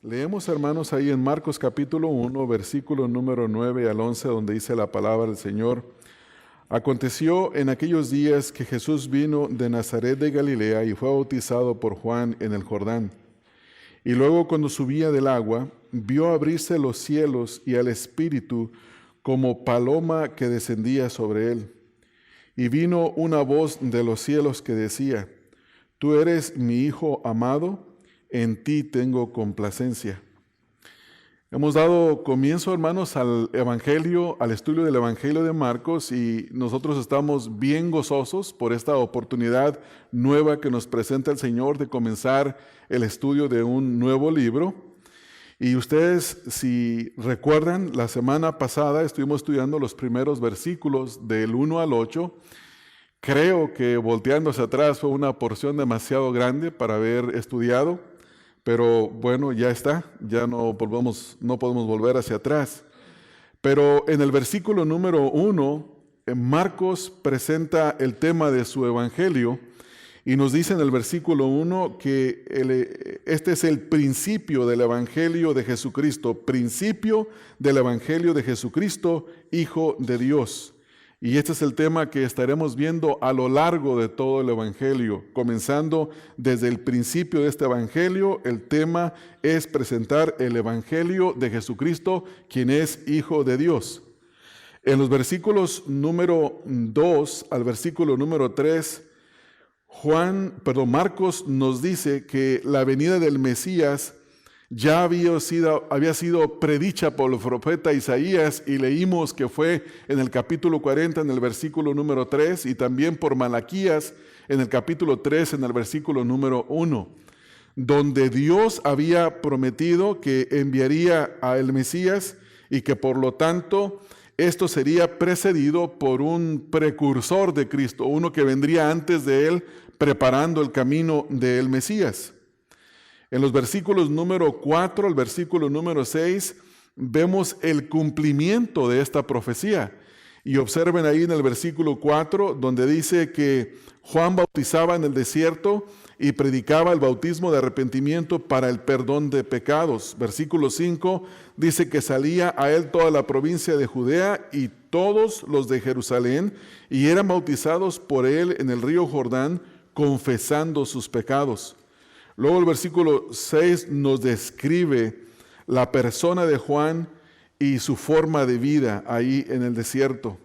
Leemos, hermanos, ahí en Marcos capítulo 1, versículo número 9 al 11, donde dice la palabra del Señor. Aconteció en aquellos días que Jesús vino de Nazaret de Galilea y fue bautizado por Juan en el Jordán. Y luego, cuando subía del agua, vio abrirse los cielos y al Espíritu como paloma que descendía sobre él. Y vino una voz de los cielos que decía: Tú eres mi Hijo amado, en ti tengo complacencia. Hemos dado comienzo, hermanos, al Evangelio, al estudio del Evangelio de Marcos, y nosotros estamos bien gozosos por esta oportunidad nueva que nos presenta el Señor de comenzar el estudio de un nuevo libro. Y ustedes, si recuerdan, la semana pasada estuvimos estudiando los primeros versículos del 1 al 8. Creo que volteando hacia atrás fue una porción demasiado grande para haber estudiado. Pero bueno, ya está, ya no podemos volver hacia atrás. Pero en el versículo número 1, Marcos presenta el tema de su evangelio y nos dice en el versículo 1 que este es el principio del evangelio de Jesucristo, principio del evangelio de Jesucristo, Hijo de Dios. Y este es el tema que estaremos viendo a lo largo de todo el Evangelio. Comenzando desde el principio de este Evangelio, el tema es presentar el Evangelio de Jesucristo, quien es Hijo de Dios. En los versículos número 2 al versículo número 3, Marcos nos dice que la venida del Mesías ya había sido predicha por el profeta Isaías, y leímos que fue en el capítulo 40, en el versículo número 3, y también por Malaquías, en el capítulo 3, en el versículo número 1, donde Dios había prometido que enviaría al Mesías y que por lo tanto esto sería precedido por un precursor de Cristo, uno que vendría antes de él preparando el camino del Mesías. En los versículos número 4 al versículo número 6 vemos el cumplimiento de esta profecía. Y observen ahí en el versículo 4 donde dice que Juan bautizaba en el desierto y predicaba el bautismo de arrepentimiento para el perdón de pecados. Versículo 5 dice que salía a él toda la provincia de Judea y todos los de Jerusalén, y eran bautizados por él en el río Jordán, confesando sus pecados. Luego el versículo 6 nos describe la persona de Juan y su forma de vida ahí en el desierto.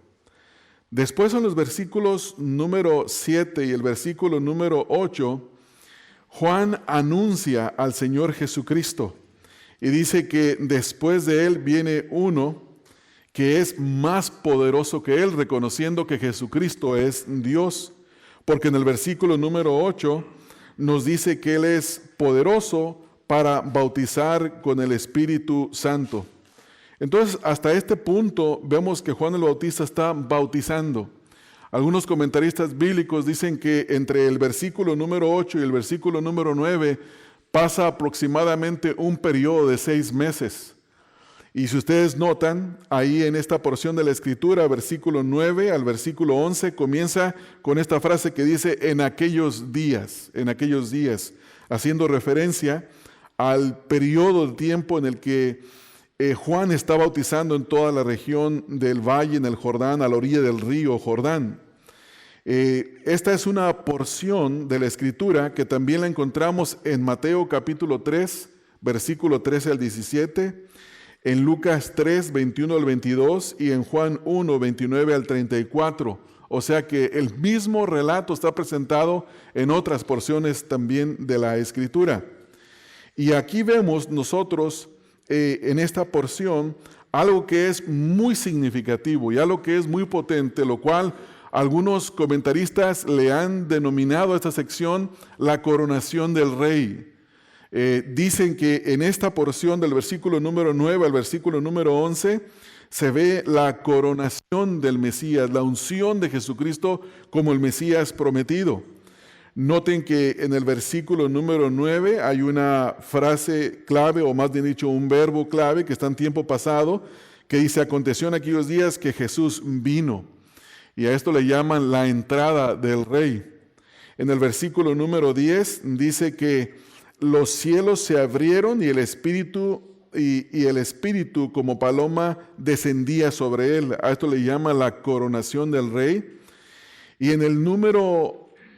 Después, en los versículos número 7 y el versículo número 8, Juan anuncia al Señor Jesucristo y dice que después de él viene uno que es más poderoso que él, reconociendo que Jesucristo es Dios, porque en el versículo número 8 nos dice que Él es poderoso para bautizar con el Espíritu Santo. Entonces, hasta este punto vemos que Juan el Bautista está bautizando. Algunos comentaristas bíblicos dicen que entre el versículo número 8 y el versículo número 9 pasa aproximadamente un periodo de 6 meses. Y si ustedes notan, ahí en esta porción de la Escritura, versículo 9 al versículo 11, comienza con esta frase que dice en aquellos días, haciendo referencia al periodo de tiempo en el que Juan está bautizando en toda la región del valle, en el Jordán, a la orilla del río Jordán. Esta es una porción de la Escritura que también la encontramos en Mateo capítulo 3, versículo 13 al 17, en Lucas 3, 21 al 22 y en Juan 1, 29 al 34. O sea que el mismo relato está presentado en otras porciones también de la Escritura. Y aquí vemos nosotros en esta porción algo que es muy significativo y algo que es muy potente, lo cual algunos comentaristas le han denominado a esta sección la coronación del rey. Dicen que en esta porción del versículo número 9 al versículo número 11 se ve la coronación del Mesías, la unción de Jesucristo como el Mesías prometido. Noten que en el versículo número 9 hay una frase clave, o más bien dicho, un verbo clave que está en tiempo pasado, que dice: aconteció en aquellos días que Jesús vino. Y a esto le llaman la entrada del rey. En el versículo número 10 dice que los cielos se abrieron y el Espíritu como paloma descendía sobre él. A esto le llama la coronación del rey. Y en el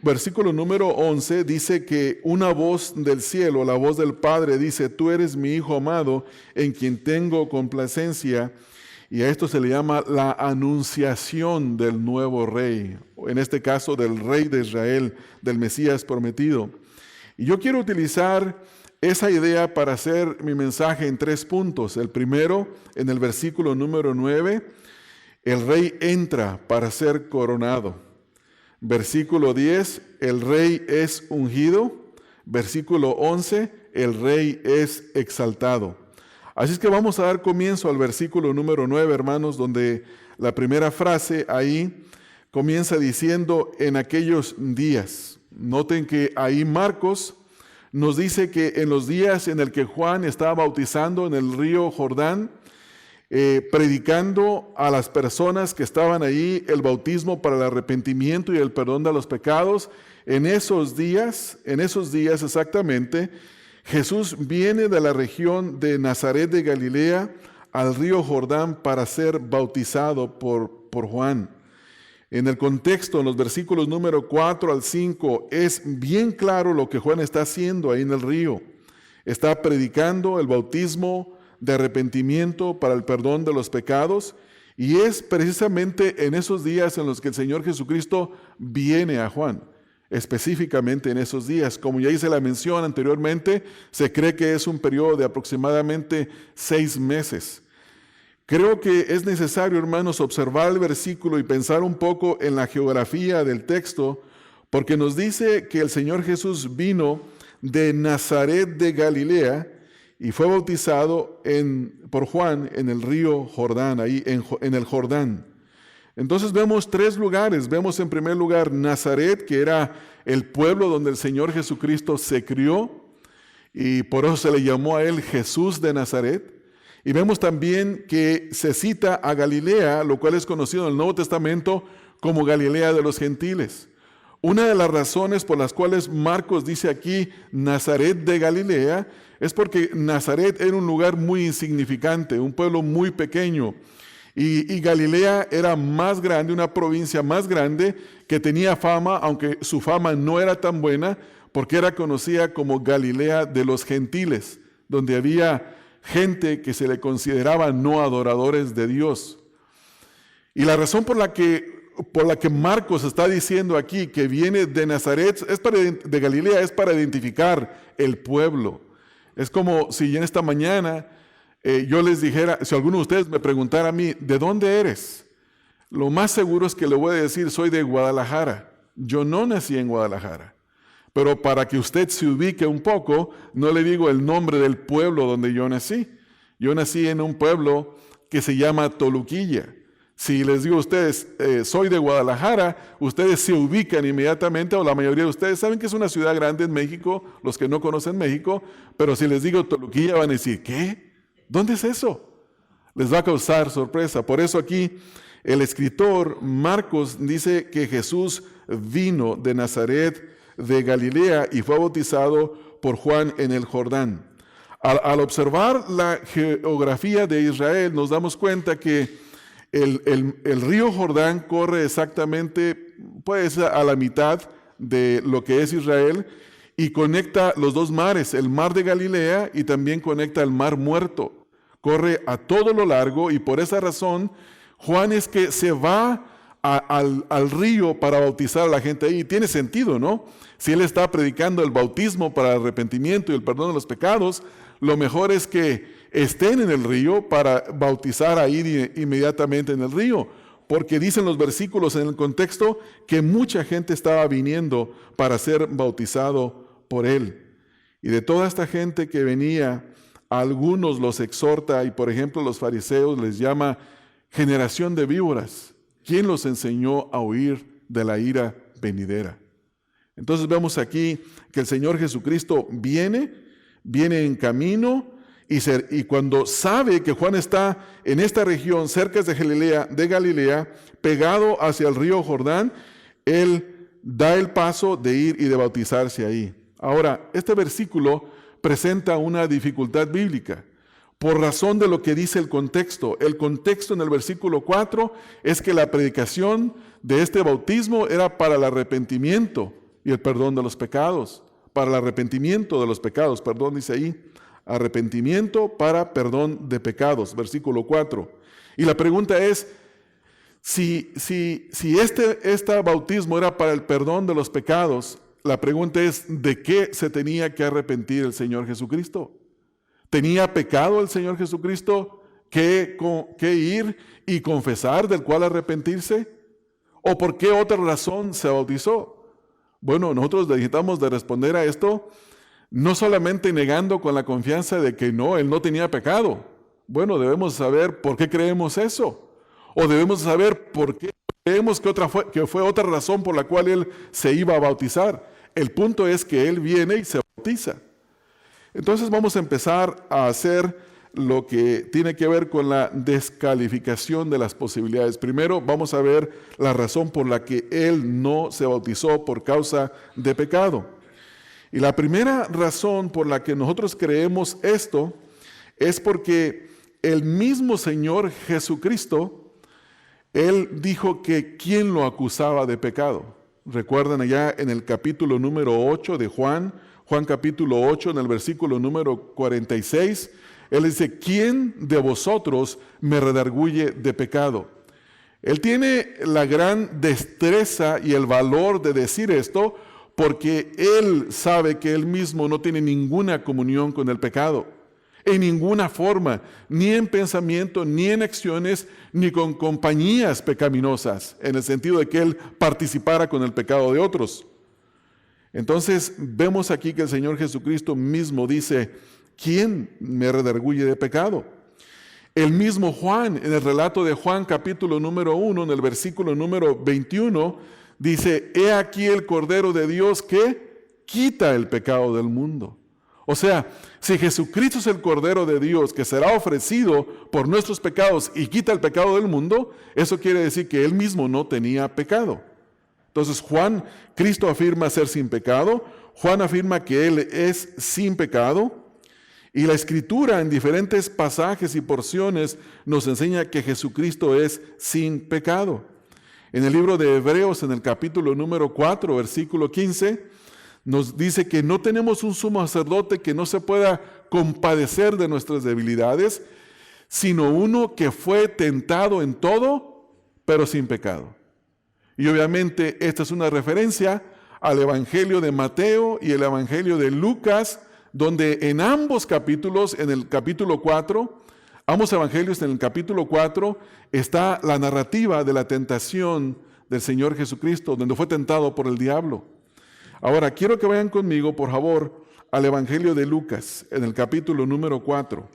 versículo número 11 dice que una voz del cielo, la voz del Padre, dice: tú eres mi Hijo amado, en quien tengo complacencia. Y a esto se le llama la anunciación del nuevo rey, en este caso del rey de Israel, del Mesías prometido. Y yo quiero utilizar esa idea para hacer mi mensaje en 3 puntos. El primero, en el versículo número 9, el rey entra para ser coronado. Versículo 10, el rey es ungido. Versículo 11, el rey es exaltado. Así es que vamos a dar comienzo al versículo número 9, hermanos, donde la primera frase ahí comienza diciendo: en aquellos días. Noten que ahí Marcos nos dice que en los días en el que Juan estaba bautizando en el río Jordán, predicando a las personas que estaban ahí el bautismo para el arrepentimiento y el perdón de los pecados, en esos días exactamente, Jesús viene de la región de Nazaret de Galilea al río Jordán para ser bautizado por Juan. En el contexto, en los versículos número 4 al 5, es bien claro lo que Juan está haciendo ahí en el río. Está predicando el bautismo de arrepentimiento para el perdón de los pecados, y es precisamente en esos días en los que el Señor Jesucristo viene a Juan. Específicamente en esos días, como ya hice la mención anteriormente, se cree que es un periodo de aproximadamente 6 meses. Creo que es necesario, hermanos, observar el versículo y pensar un poco en la geografía del texto, porque nos dice que el Señor Jesús vino de Nazaret de Galilea y fue bautizado por Juan en el río Jordán, ahí en el Jordán. Entonces vemos 3 lugares. Vemos en primer lugar Nazaret, que era el pueblo donde el Señor Jesucristo se crió, y por eso se le llamó a él Jesús de Nazaret. Y vemos también que se cita a Galilea, lo cual es conocido en el Nuevo Testamento como Galilea de los gentiles. Una de las razones por las cuales Marcos dice aquí Nazaret de Galilea es porque Nazaret era un lugar muy insignificante, un pueblo muy pequeño. Y Galilea era más grande, una provincia más grande que tenía fama, aunque su fama no era tan buena, porque era conocida como Galilea de los gentiles, donde había gente que se le consideraba no adoradores de Dios. Y la razón por la que Marcos está diciendo aquí que viene de Nazaret, de Galilea, es para identificar el pueblo. Es como si en esta mañana yo les dijera, si alguno de ustedes me preguntara a mí, ¿de dónde eres? Lo más seguro es que le voy a decir, soy de Guadalajara. Yo no nací en Guadalajara. Pero para que usted se ubique un poco, no le digo el nombre del pueblo donde yo nací. Yo nací en un pueblo que se llama Toluquilla. Si les digo a ustedes, soy de Guadalajara, ustedes se ubican inmediatamente, o la mayoría de ustedes saben que es una ciudad grande en México, los que no conocen México, pero si les digo Toluquilla van a decir, ¿qué? ¿Dónde es eso? Les va a causar sorpresa. Por eso aquí el escritor Marcos dice que Jesús vino de Nazaret de Galilea y fue bautizado por Juan en el Jordán. Al observar la geografía de Israel, nos damos cuenta que el río Jordán corre exactamente pues, a la mitad de lo que es Israel y conecta los 2 mares, el mar de Galilea y también conecta el mar Muerto. Corre a todo lo largo y por esa razón Juan es que se va al río para bautizar a la gente ahí. Tiene sentido, ¿no? Si él está predicando el bautismo para el arrepentimiento y el perdón de los pecados, lo mejor es que estén en el río para bautizar ahí inmediatamente en el río, porque dicen los versículos en el contexto que mucha gente estaba viniendo para ser bautizado por él. Y de toda esta gente que venía, a algunos los exhorta y por ejemplo los fariseos les llama generación de víboras. ¿Quién los enseñó a huir de la ira venidera? Entonces vemos aquí que el Señor Jesucristo viene en camino y cuando sabe que Juan está en esta región cerca de Galilea, pegado hacia el río Jordán, él da el paso de ir y de bautizarse ahí. Ahora, este versículo presenta una dificultad bíblica por razón de lo que dice el contexto. El contexto en el versículo 4 es que la predicación de este bautismo era para el arrepentimiento y el perdón de los pecados. Para el arrepentimiento de los pecados, perdón, dice ahí. Arrepentimiento para perdón de pecados, versículo 4. Y la pregunta es, si este bautismo era para el perdón de los pecados, la pregunta es, ¿de qué se tenía que arrepentir el Señor Jesucristo? ¿Tenía pecado el Señor Jesucristo que ir y confesar, del cual arrepentirse? ¿O por qué otra razón se bautizó? Bueno, nosotros necesitamos de responder a esto, no solamente negando con la confianza de que no, él no tenía pecado. Bueno, debemos saber por qué creemos eso. O debemos saber por qué creemos que fue otra razón por la cual él se iba a bautizar. El punto es que él viene y se bautiza. Entonces vamos a empezar a hacer lo que tiene que ver con la descalificación de las posibilidades. Primero vamos a ver la razón por la que él no se bautizó por causa de pecado. Y la primera razón por la que nosotros creemos esto es porque el mismo Señor Jesucristo, Él dijo que ¿quién lo acusaba de pecado? Recuerdan allá en el capítulo número 8 de Juan capítulo 8, en el versículo número 46, Él dice, ¿quién de vosotros me redarguye de pecado? Él tiene la gran destreza y el valor de decir esto porque Él sabe que Él mismo no tiene ninguna comunión con el pecado, en ninguna forma, ni en pensamiento, ni en acciones, ni con compañías pecaminosas, en el sentido de que Él participara con el pecado de otros. Entonces vemos aquí que el Señor Jesucristo mismo dice, ¿quién me redarguye de pecado? El mismo Juan, en el relato de Juan capítulo número 1, en el versículo número 21, dice, he aquí el Cordero de Dios que quita el pecado del mundo. O sea, si Jesucristo es el Cordero de Dios que será ofrecido por nuestros pecados y quita el pecado del mundo, eso quiere decir que Él mismo no tenía pecado. Entonces Cristo afirma ser sin pecado, Juan afirma que Él es sin pecado, y la Escritura en diferentes pasajes y porciones nos enseña que Jesucristo es sin pecado. En el libro de Hebreos, en el capítulo número 4, versículo 15, nos dice que no tenemos un sumo sacerdote que no se pueda compadecer de nuestras debilidades, sino uno que fue tentado en todo, pero sin pecado. Y obviamente esta es una referencia al Evangelio de Mateo y el Evangelio de Lucas, donde en ambos capítulos, en el capítulo 4, ambos evangelios en el capítulo 4, está la narrativa de la tentación del Señor Jesucristo, donde fue tentado por el diablo. Ahora, quiero que vayan conmigo, por favor, al Evangelio de Lucas, en el capítulo número 4.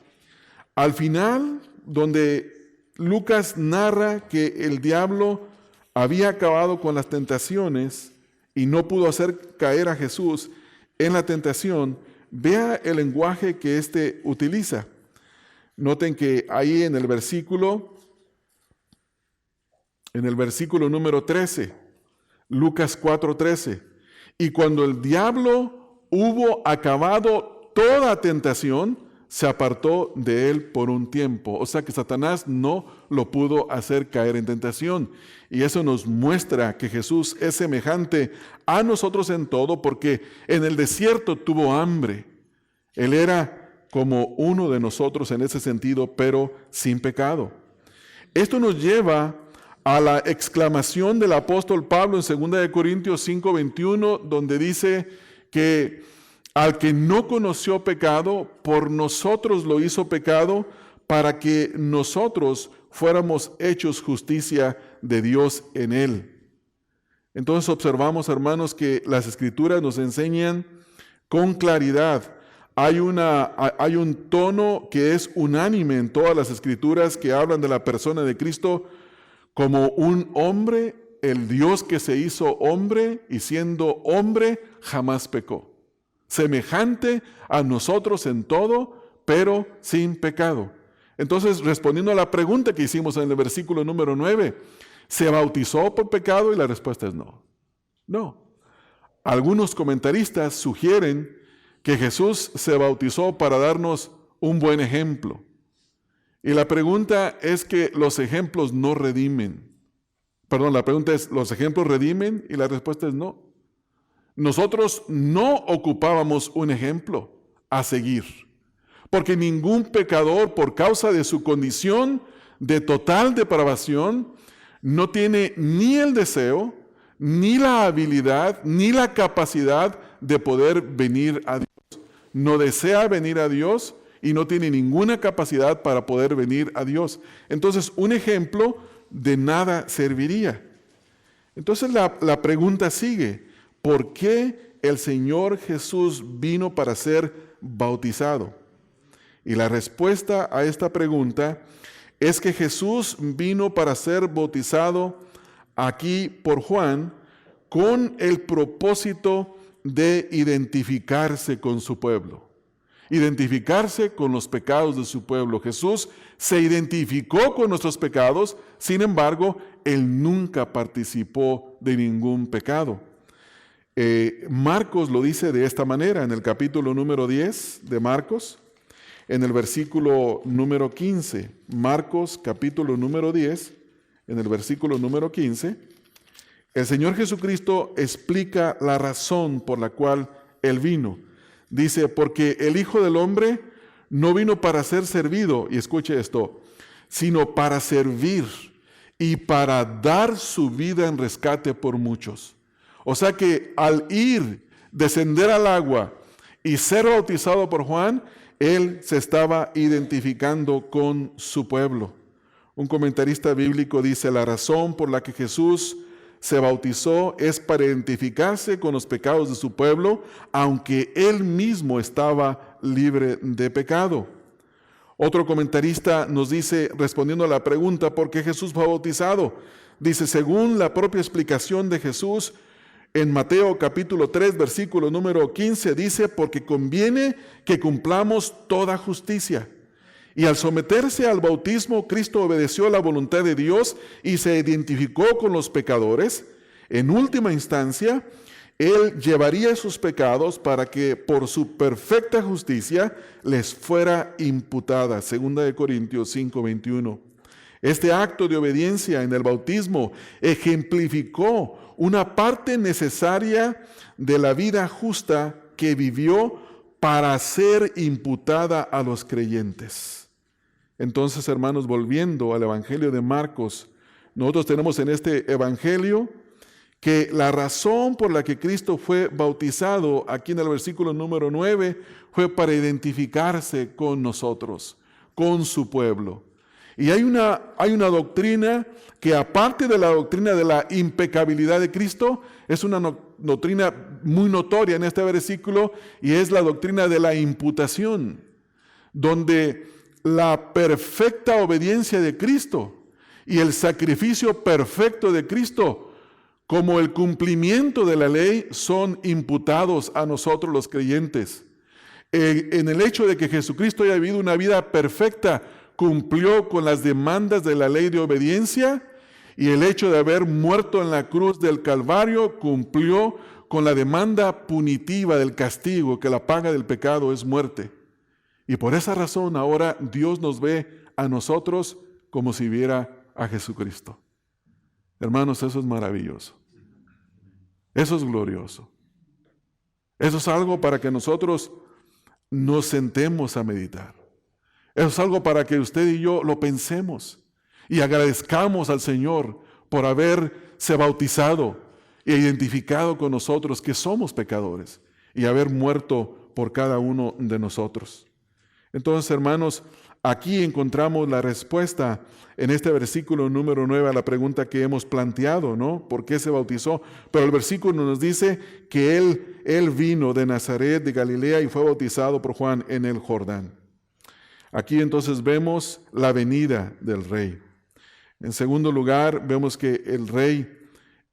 Al final, donde Lucas narra que el diablo había acabado con las tentaciones y no pudo hacer caer a Jesús en la tentación, vea el lenguaje que éste utiliza. Noten que ahí en el versículo número 13, Lucas 4:13, y cuando el diablo hubo acabado toda tentación, se apartó de él por un tiempo. O sea que Satanás no lo pudo hacer caer en tentación. Y eso nos muestra que Jesús es semejante a nosotros en todo, porque en el desierto tuvo hambre. Él era como uno de nosotros en ese sentido, pero sin pecado. Esto nos lleva a la exclamación del apóstol Pablo en 2 Corintios 5:21, donde dice que al que no conoció pecado, por nosotros lo hizo pecado, para que nosotros fuéramos hechos justicia de Dios en él. Entonces observamos, hermanos, que las Escrituras nos enseñan con claridad. Hay un tono que es unánime en todas las Escrituras que hablan de la persona de Cristo como un hombre, el Dios que se hizo hombre y siendo hombre jamás pecó. Semejante a nosotros en todo, pero sin pecado. Entonces, respondiendo a la pregunta que hicimos en el versículo número 9, ¿se bautizó por pecado? Y la respuesta es no. No. Algunos comentaristas sugieren que Jesús se bautizó para darnos un buen ejemplo. Y la pregunta es que los ejemplos no redimen. Perdón, la pregunta es, ¿los ejemplos redimen? Y la respuesta es no. Nosotros no ocupábamos un ejemplo a seguir, porque ningún pecador, por causa de su condición de total depravación, no tiene ni el deseo, ni la habilidad, ni la capacidad de poder venir a Dios. No desea venir a Dios y no tiene ninguna capacidad para poder venir a Dios. Entonces, un ejemplo de nada serviría. Entonces, la pregunta sigue: ¿por qué el Señor Jesús vino para ser bautizado? Y la respuesta a esta pregunta es que Jesús vino para ser bautizado aquí por Juan con el propósito de identificarse con su pueblo, identificarse con los pecados de su pueblo. Jesús se identificó con nuestros pecados, sin embargo, Él nunca participó de ningún pecado. Marcos lo dice de esta manera en el capítulo número 10 de Marcos, en el versículo número 15. Marcos capítulo número 10, en el versículo número 15, el Señor Jesucristo explica la razón por la cual Él vino. Dice, porque el Hijo del Hombre no vino para ser servido, y escuche esto, sino para servir y para dar su vida en rescate por muchos. O sea que al descender al agua y ser bautizado por Juan, Él se estaba identificando con su pueblo. Un comentarista bíblico dice, la razón por la que Jesús se bautizó es para identificarse con los pecados de su pueblo, aunque Él mismo estaba libre de pecado. Otro comentarista nos dice, respondiendo a la pregunta, ¿por qué Jesús fue bautizado? Dice, según la propia explicación de Jesús, en Mateo capítulo 3, versículo número 15, dice, porque conviene que cumplamos toda justicia. Y al someterse al bautismo, Cristo obedeció la voluntad de Dios y se identificó con los pecadores. En última instancia, Él llevaría sus pecados para que por su perfecta justicia les fuera imputada. 2 Corintios 5, 21. Este acto de obediencia en el bautismo ejemplificó una parte necesaria de la vida justa que vivió para ser imputada a los creyentes. Entonces, hermanos, volviendo al Evangelio de Marcos, nosotros tenemos en este Evangelio que la razón por la que Cristo fue bautizado, aquí en el versículo número 9, fue para identificarse con nosotros, con su pueblo. Y hay una doctrina que, aparte de la doctrina de la impecabilidad de Cristo, es una doctrina muy notoria en este versículo, y es la doctrina de la imputación, donde la perfecta obediencia de Cristo y el sacrificio perfecto de Cristo, como el cumplimiento de la ley, son imputados a nosotros los creyentes. En el hecho de que Jesucristo haya vivido una vida perfecta, cumplió con las demandas de la ley de obediencia, y el hecho de haber muerto en la cruz del Calvario cumplió con la demanda punitiva del castigo, que la paga del pecado es muerte. Y por esa razón ahora Dios nos ve a nosotros como si viera a Jesucristo. Hermanos, eso es maravilloso. Eso es glorioso. Eso es algo para que nosotros nos sentemos a meditar. Eso es algo para que usted y yo lo pensemos y agradezcamos al Señor por haberse bautizado e identificado con nosotros que somos pecadores y haber muerto por cada uno de nosotros. Entonces, hermanos, aquí encontramos la respuesta en este versículo número 9 a la pregunta que hemos planteado, ¿no? ¿Por qué se bautizó? Pero el versículo nos dice que él vino de Nazaret, de Galilea, y fue bautizado por Juan en el Jordán. Aquí entonces vemos la venida del Rey. En segundo lugar, vemos que el Rey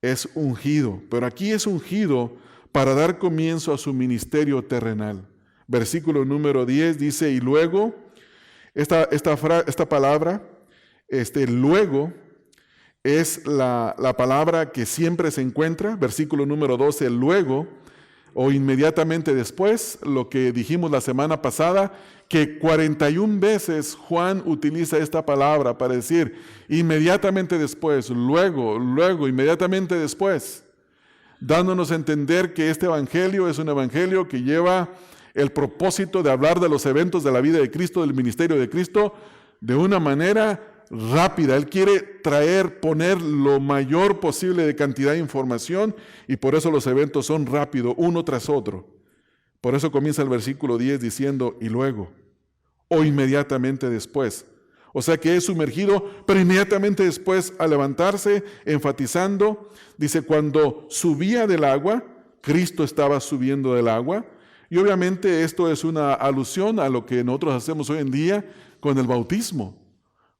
es ungido, pero aquí es ungido para dar comienzo a su ministerio terrenal. Versículo número 10 dice, y luego, esta palabra, luego, es la palabra que siempre se encuentra. Versículo número 12, luego, o inmediatamente después, lo que dijimos la semana pasada, que 41 veces Juan utiliza esta palabra para decir inmediatamente después, luego, inmediatamente después, dándonos a entender que este evangelio es un evangelio que lleva el propósito de hablar de los eventos de la vida de Cristo, del ministerio de Cristo, de una manera rápida. Él quiere poner lo mayor posible de cantidad de información, y por eso los eventos son rápidos, uno tras otro. Por eso comienza el versículo 10 diciendo, y luego, o inmediatamente después. O sea que es sumergido, pero inmediatamente después, al levantarse, enfatizando, dice, cuando subía del agua, Cristo estaba subiendo del agua. Y obviamente esto es una alusión a lo que nosotros hacemos hoy en día con el bautismo.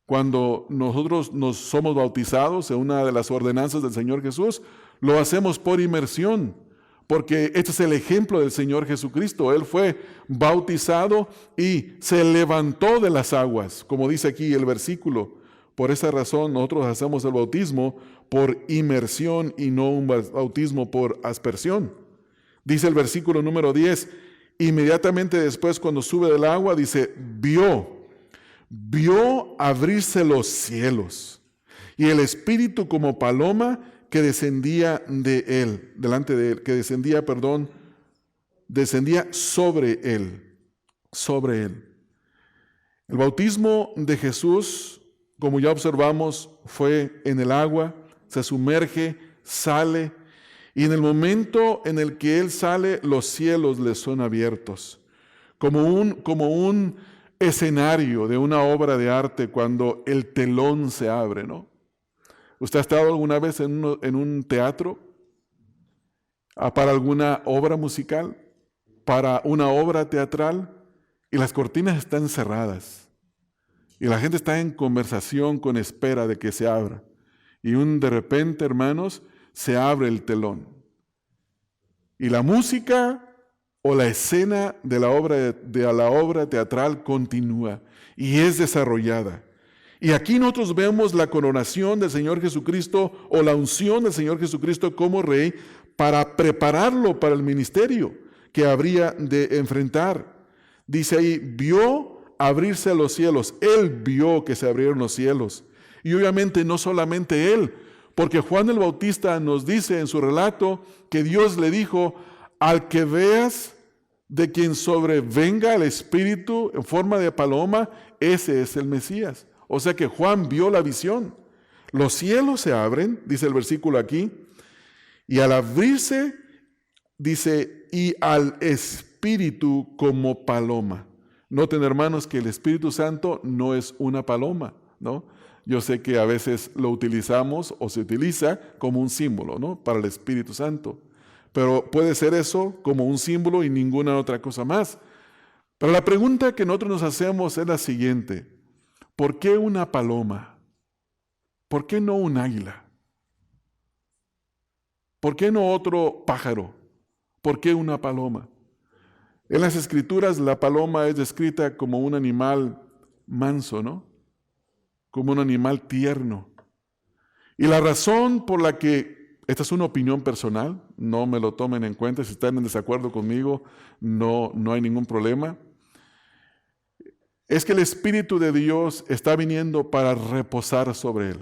Cuando nosotros nos somos bautizados en una de las ordenanzas del Señor Jesús, lo hacemos por inmersión, porque este es el ejemplo del Señor Jesucristo. Él fue bautizado y se levantó de las aguas, como dice aquí el versículo. Por esa razón nosotros hacemos el bautismo por inmersión y no un bautismo por aspersión. Dice el versículo número 10, inmediatamente después cuando sube del agua, dice, vio abrirse los cielos y el Espíritu como paloma que descendía delante de él, descendía sobre él. El bautismo de Jesús, como ya observamos, fue en el agua, se sumerge, sale, y en el momento en el que él sale, los cielos le son abiertos, como un escenario de una obra de arte cuando el telón se abre, ¿no? ¿Usted ha estado alguna vez en un teatro? ¿Para alguna obra musical? ¿Para una obra teatral? Y las cortinas están cerradas. Y la gente está en conversación con espera de que se abra. Y de repente, hermanos, se abre el telón. Y la música o la escena de la obra teatral continúa y es desarrollada. Y aquí nosotros vemos la coronación del Señor Jesucristo o la unción del Señor Jesucristo como Rey para prepararlo para el ministerio que habría de enfrentar. Dice ahí, vio abrirse los cielos. Él vio que se abrieron los cielos. Y obviamente no solamente él, porque Juan el Bautista nos dice en su relato que Dios le dijo, al que veas de quien sobrevenga el Espíritu en forma de paloma, ese es el Mesías. O sea que Juan vio la visión. Los cielos se abren, dice el versículo aquí, y al abrirse, dice, y al Espíritu como paloma. Noten, hermanos, que el Espíritu Santo no es una paloma, ¿no? Yo sé que a veces lo utilizamos o se utiliza como un símbolo, ¿no? Para el Espíritu Santo. Pero puede ser eso como un símbolo y ninguna otra cosa más. Pero la pregunta que nosotros nos hacemos es la siguiente. ¿Por qué una paloma? ¿Por qué no un águila? ¿Por qué no otro pájaro? ¿Por qué una paloma? En las Escrituras la paloma es descrita como un animal manso, ¿no? Como un animal tierno. Y la razón por la que, esta es una opinión personal, no me lo tomen en cuenta, si están en desacuerdo conmigo, no hay ningún problema, es que el Espíritu de Dios está viniendo para reposar sobre él.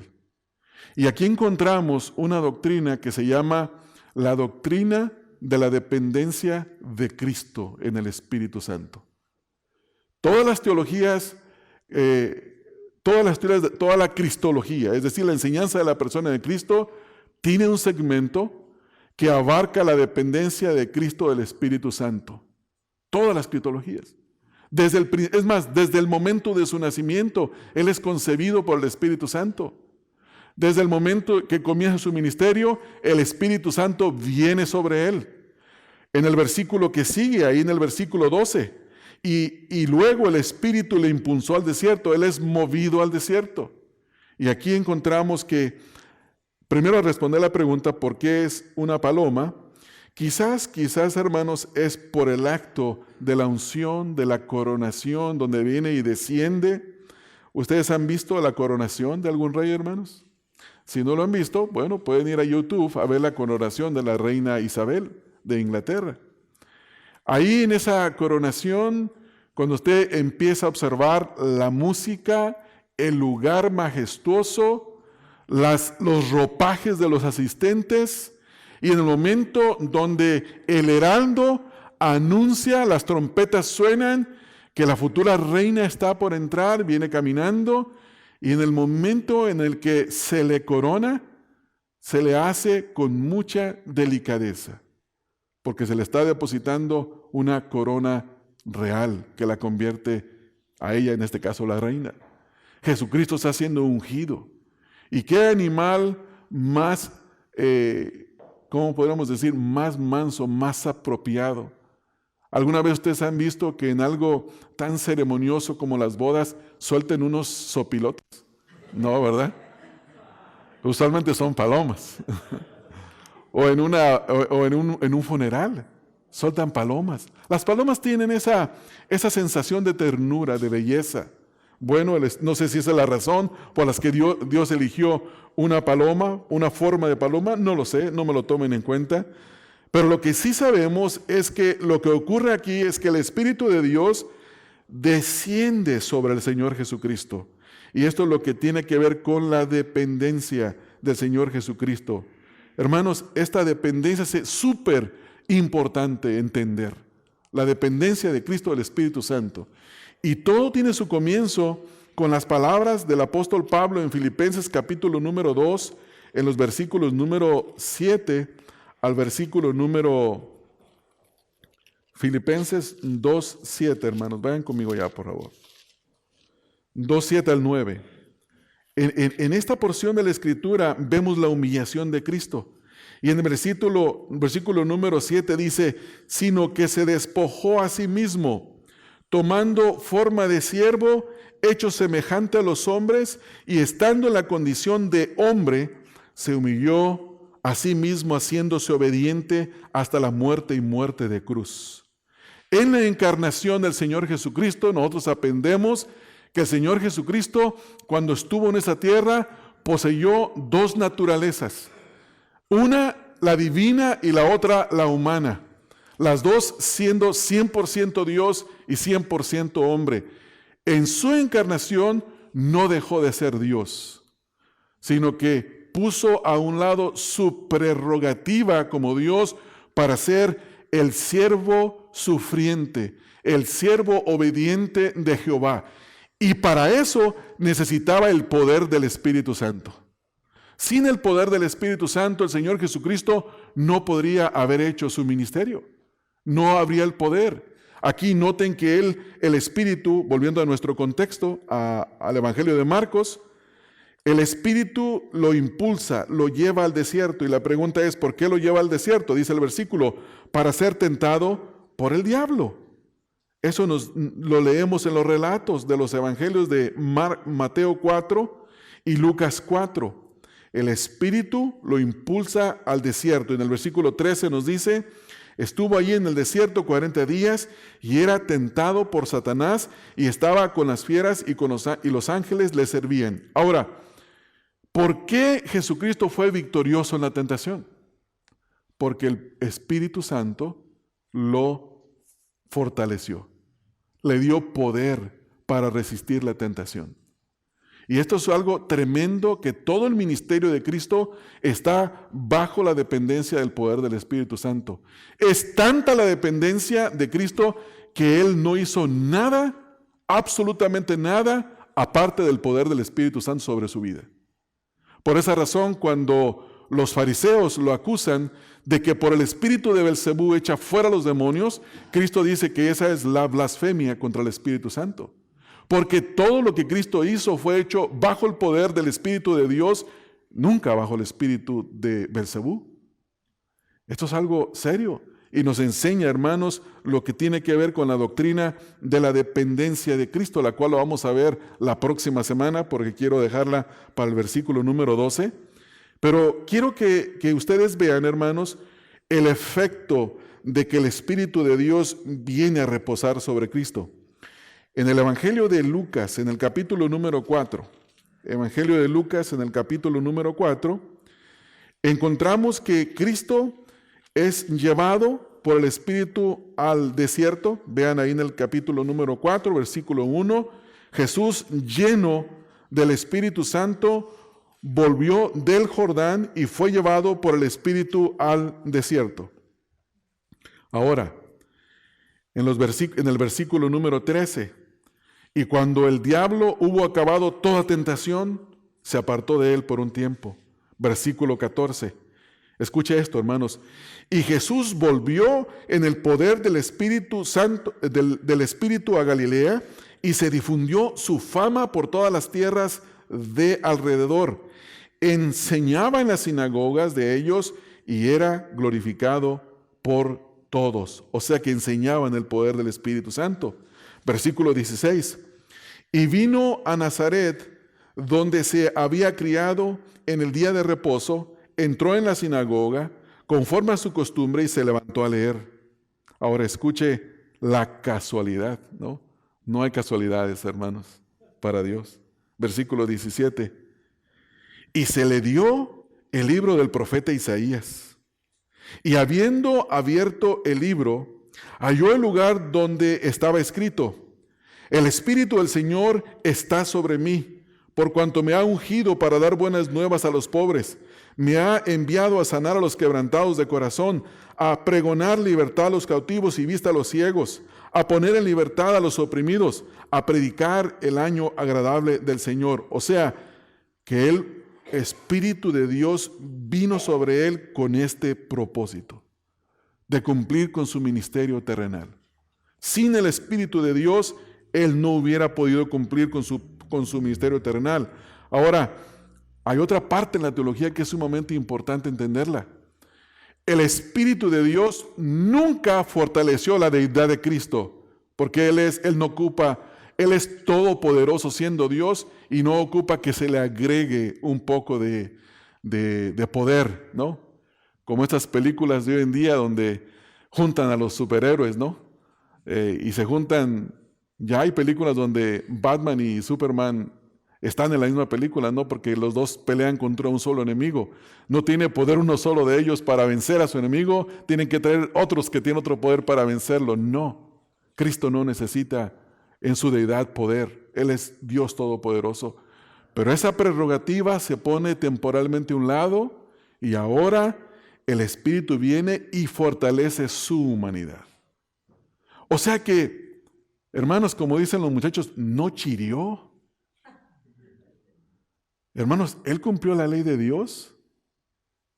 Y aquí encontramos una doctrina que se llama la doctrina de la dependencia de Cristo en el Espíritu Santo. Todas las teologías, toda la cristología, es decir, la enseñanza de la persona de Cristo, tiene un segmento que abarca la dependencia de Cristo del Espíritu Santo. Todas las cristologías. Desde el momento de su nacimiento, Él es concebido por el Espíritu Santo. Desde el momento que comienza su ministerio, el Espíritu Santo viene sobre Él. En el versículo que sigue, ahí en el versículo 12, y luego el Espíritu le impulsó al desierto, Él es movido al desierto. Y aquí encontramos que, primero al responder la pregunta, ¿por qué es una paloma? Quizás, hermanos, es por el acto de la unción, de la coronación, donde viene y desciende. ¿Ustedes han visto la coronación de algún rey, hermanos? Si no lo han visto, bueno, pueden ir a YouTube a ver la coronación de la reina Isabel de Inglaterra. Ahí en esa coronación, cuando usted empieza a observar la música, el lugar majestuoso, los ropajes de los asistentes, y en el momento donde el heraldo anuncia, las trompetas suenan, que la futura reina está por entrar, viene caminando, y en el momento en el que se le corona, se le hace con mucha delicadeza, porque se le está depositando una corona real que la convierte a ella, en este caso la reina. Jesucristo está siendo ungido. ¿Y qué animal más, cómo podríamos decir, más manso, más apropiado? ¿Alguna vez ustedes han visto que en algo tan ceremonioso como las bodas suelten unos sopilotes? No, ¿verdad? Usualmente son palomas. O en un funeral, sueltan palomas. Las palomas tienen esa sensación de ternura, de belleza. Bueno, no sé si esa es la razón por la que Dios eligió una paloma, una forma de paloma, no lo sé, no me lo tomen en cuenta. Pero lo que sí sabemos es que lo que ocurre aquí es que el Espíritu de Dios desciende sobre el Señor Jesucristo. Y esto es lo que tiene que ver con la dependencia del Señor Jesucristo. Hermanos, esta dependencia es súper importante entender. La dependencia de Cristo del Espíritu Santo. Y todo tiene su comienzo con las palabras del apóstol Pablo en Filipenses capítulo número 2, en los versículos número 7 al versículo número... Filipenses 2, 7, hermanos. Vayan conmigo ya, por favor. 2, 7 al 9. En esta porción de la Escritura vemos la humillación de Cristo. Y en el versículo número 7 dice, sino que se despojó a sí mismo, tomando forma de siervo, hecho semejante a los hombres, y estando en la condición de hombre, se humilló a sí mismo, haciéndose obediente hasta la muerte y muerte de cruz. En la encarnación del Señor Jesucristo, nosotros aprendemos que el Señor Jesucristo, cuando estuvo en esa tierra, poseyó dos naturalezas. Una, la divina, y la otra, la humana. Las dos siendo 100% Dios y 100% hombre. En su encarnación no dejó de ser Dios, sino que puso a un lado su prerrogativa como Dios para ser el siervo sufriente, el siervo obediente de Jehová. Y para eso necesitaba el poder del Espíritu Santo. Sin el poder del Espíritu Santo, el Señor Jesucristo no podría haber hecho su ministerio. No habría el poder. Aquí noten que el Espíritu, volviendo a nuestro contexto, al Evangelio de Marcos, el Espíritu lo impulsa, lo lleva al desierto. Y la pregunta es, ¿por qué lo lleva al desierto? Dice el versículo, para ser tentado por el diablo. Eso lo leemos en los relatos de los evangelios de Mateo 4 y Lucas 4. El Espíritu lo impulsa al desierto. En el versículo 13 nos dice, estuvo allí en el desierto 40 días y era tentado por Satanás y estaba con las fieras y los ángeles le servían. Ahora, ¿por qué Jesucristo fue victorioso en la tentación? Porque el Espíritu Santo lo fortaleció, le dio poder para resistir la tentación. Y esto es algo tremendo, que todo el ministerio de Cristo está bajo la dependencia del poder del Espíritu Santo. Es tanta la dependencia de Cristo que Él no hizo nada, absolutamente nada, aparte del poder del Espíritu Santo sobre su vida. Por esa razón, cuando los fariseos lo acusan de que por el espíritu de Belcebú echa fuera a los demonios, Cristo dice que esa es la blasfemia contra el Espíritu Santo. Porque todo lo que Cristo hizo fue hecho bajo el poder del Espíritu de Dios, nunca bajo el espíritu de Belcebú. Esto es algo serio y nos enseña, hermanos, lo que tiene que ver con la doctrina de la dependencia de Cristo, la cual lo vamos a ver la próxima semana, porque quiero dejarla para el versículo número 12. Pero quiero que ustedes vean, hermanos, el efecto de que el Espíritu de Dios viene a reposar sobre Cristo. En el Evangelio de Lucas, en el capítulo número 4, Evangelio de Lucas, en el capítulo número 4, encontramos que Cristo es llevado por el Espíritu al desierto. Vean ahí en el capítulo número 4, versículo 1. Jesús, lleno del Espíritu Santo, volvió del Jordán y fue llevado por el Espíritu al desierto. Ahora, en el versículo número 13, y cuando el diablo hubo acabado toda tentación, se apartó de él por un tiempo. Versículo 14. Escuche esto, hermanos. Y Jesús volvió en el poder del Espíritu Santo, del Espíritu a Galilea, y se difundió su fama por todas las tierras de alrededor. Enseñaba en las sinagogas de ellos y era glorificado por todos. O sea que enseñaba en el poder del Espíritu Santo. Versículo 16. Y vino a Nazaret, donde se había criado, en el día de reposo, entró en la sinagoga, conforme a su costumbre, y se levantó a leer. Ahora escuche la casualidad, ¿no? No hay casualidades, hermanos, para Dios. Versículo 17. Y se le dio el libro del profeta Isaías. Y habiendo abierto el libro, halló el lugar donde estaba escrito: el Espíritu del Señor está sobre mí, por cuanto me ha ungido para dar buenas nuevas a los pobres. Me ha enviado a sanar a los quebrantados de corazón, a pregonar libertad a los cautivos y vista a los ciegos, a poner en libertad a los oprimidos, a predicar el año agradable del Señor. O sea, que el Espíritu de Dios vino sobre él con este propósito, de cumplir con su ministerio terrenal. Sin el Espíritu de Dios, él no hubiera podido cumplir con su ministerio terrenal. Ahora, hay otra parte en la teología que es sumamente importante entenderla. El Espíritu de Dios nunca fortaleció la deidad de Cristo, porque Él es todopoderoso siendo Dios y no ocupa que se le agregue un poco de poder, ¿no? Como estas películas de hoy en día donde juntan a los superhéroes, ¿no? Y se juntan, ya hay películas donde Batman y Superman están en la misma película, ¿no? Porque los dos pelean contra un solo enemigo. No tiene poder uno solo de ellos para vencer a su enemigo, tienen que traer otros que tienen otro poder para vencerlo. No, Cristo no necesita en su deidad poder. Él es Dios todopoderoso. Pero esa prerrogativa se pone temporalmente a un lado y ahora el Espíritu viene y fortalece su humanidad. O sea que, hermanos, como dicen los muchachos, no chirió. Hermanos, Él cumplió la ley de Dios.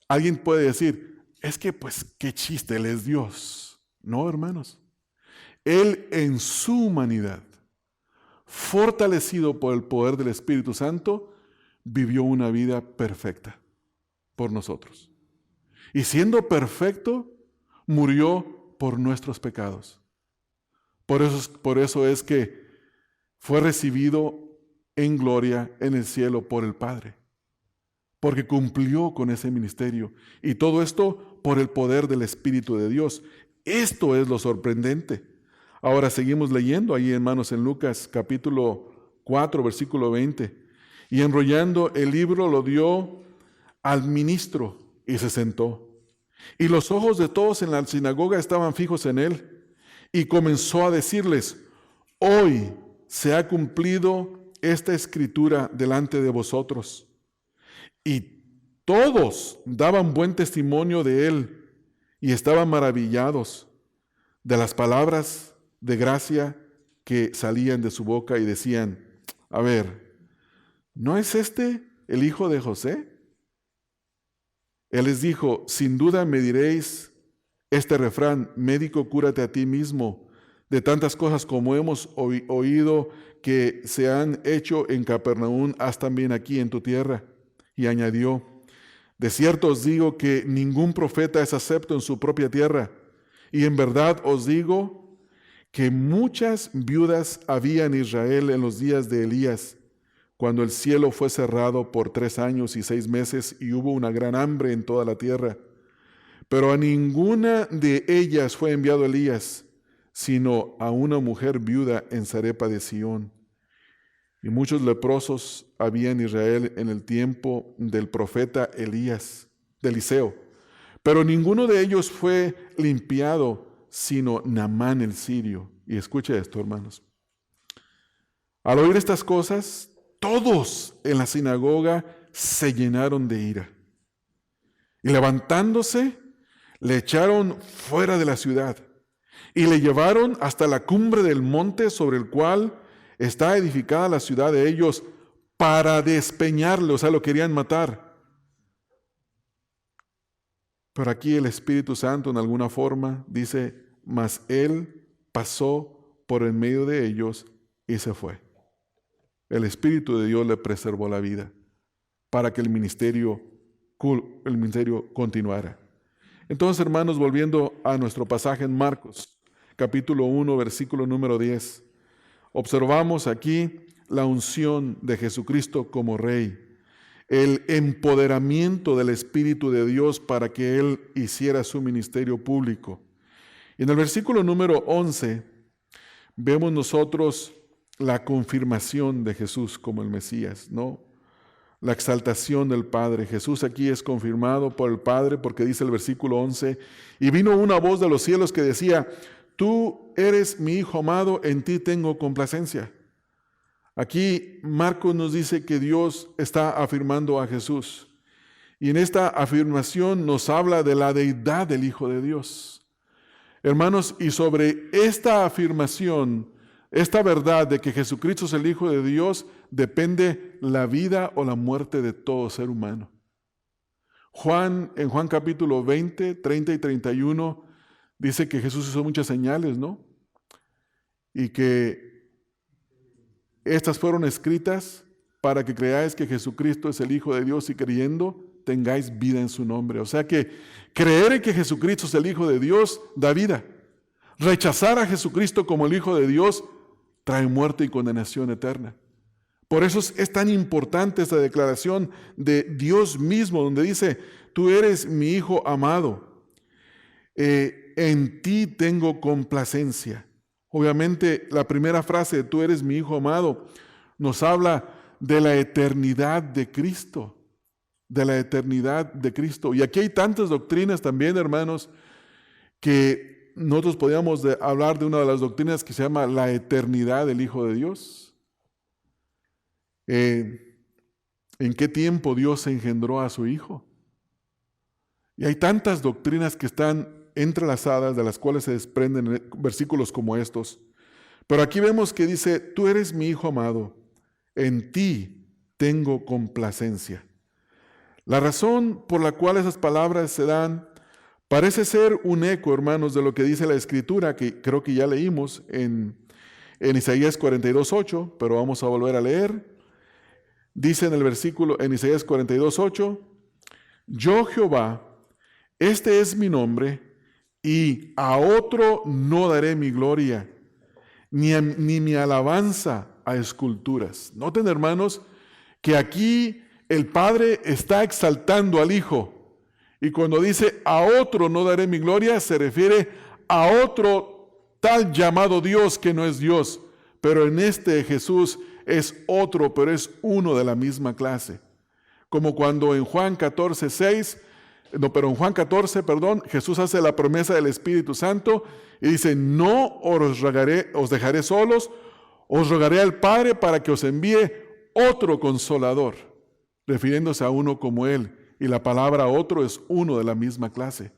Alguien puede decir, es que pues qué chiste, Él es Dios. No, hermanos. Él en su humanidad, fortalecido por el poder del Espíritu Santo, vivió una vida perfecta por nosotros. Y siendo perfecto, murió por nuestros pecados. Por eso es que fue recibido en gloria en el cielo por el Padre, porque cumplió con ese ministerio. Y todo esto por el poder del Espíritu de Dios. Esto es lo sorprendente. Ahora seguimos leyendo ahí, hermanos, en Lucas capítulo 4, versículo 20. Y enrollando el libro lo dio al ministro y se sentó. Y los ojos de todos en la sinagoga estaban fijos en él. Y comenzó a decirles: hoy se ha cumplido esta escritura delante de vosotros. Y todos daban buen testimonio de él y estaban maravillados de las palabras de gracia que salían de su boca y decían: a ver, ¿no es este el hijo de José? Él les dijo: sin duda me diréis este refrán: médico, cúrate a ti mismo. De tantas cosas como hemos oído que se han hecho en Capernaum, haz también aquí en tu tierra. Y añadió: de cierto os digo que ningún profeta es acepto en su propia tierra. Y en verdad os digo que muchas viudas había en Israel en los días de Elías, cuando el cielo fue cerrado por 3 años y 6 meses y hubo una gran hambre en toda la tierra. Pero a ninguna de ellas fue enviado Elías, sino a una mujer viuda en Sarepa de Sión. Y muchos leprosos había en Israel en el tiempo del profeta Eliseo. Pero ninguno de ellos fue limpiado, sino Naamán el sirio. Y escuche esto, hermanos. Al oír estas cosas, todos en la sinagoga se llenaron de ira. Y levantándose, le echaron fuera de la ciudad y le llevaron hasta la cumbre del monte sobre el cual está edificada la ciudad de ellos para despeñarle, o sea, lo querían matar. Pero aquí el Espíritu Santo en alguna forma dice, mas él pasó por en medio de ellos y se fue. El Espíritu de Dios le preservó la vida para que el ministerio continuara. Entonces, hermanos, volviendo a nuestro pasaje en Marcos, capítulo 1, versículo número 10, observamos aquí la unción de Jesucristo como Rey, el empoderamiento del Espíritu de Dios para que Él hiciera su ministerio público. Y en el versículo número 11 vemos nosotros la confirmación de Jesús como el Mesías, ¿no? La exaltación del Padre. Jesús aquí es confirmado por el Padre porque dice el versículo 11, y vino una voz de los cielos que decía, tú eres mi Hijo amado, en ti tengo complacencia. Aquí Marcos nos dice que Dios está afirmando a Jesús. Y en esta afirmación nos habla de la deidad del Hijo de Dios. Hermanos, y sobre esta afirmación, esta verdad de que Jesucristo es el Hijo de Dios, depende la vida o la muerte de todo ser humano. En Juan capítulo 20, 30 y 31, dice que Jesús hizo muchas señales, ¿no? Y que estas fueron escritas para que creáis que Jesucristo es el Hijo de Dios y creyendo tengáis vida en su nombre. O sea que creer en que Jesucristo es el Hijo de Dios da vida. Rechazar a Jesucristo como el Hijo de Dios trae muerte y condenación eterna. Por eso es tan importante esta declaración de Dios mismo, donde dice, tú eres mi Hijo amado, en ti tengo complacencia. Obviamente la primera frase, tú eres mi Hijo amado, nos habla de la eternidad de Cristo, de la eternidad de Cristo. Y aquí hay tantas doctrinas también, hermanos, que nosotros podríamos hablar de una de las doctrinas que se llama la eternidad del Hijo de Dios. ¿En qué tiempo Dios engendró a su Hijo? Y hay tantas doctrinas que están entrelazadas, de las cuales se desprenden versículos como estos. Pero aquí vemos que dice, tú eres mi Hijo amado, en ti tengo complacencia. La razón por la cual esas palabras se dan parece ser un eco, hermanos, de lo que dice la Escritura, que creo que ya leímos en Isaías 42:8, pero vamos a volver a leer. Dice en el versículo, en Isaías 42:8, yo Jehová, este es mi nombre, y a otro no daré mi gloria, ni mi alabanza a esculturas. Noten, hermanos, que aquí el Padre está exaltando al Hijo. Y cuando dice a otro no daré mi gloria, se refiere a otro tal llamado Dios que no es Dios. Pero en este Jesús es otro, pero es uno de la misma clase. Como cuando en Juan 14, Jesús hace la promesa del Espíritu Santo y dice, no os dejaré solos, os rogaré al Padre para que os envíe otro consolador, refiriéndose a uno como Él. Y la palabra otro es uno de la misma clase.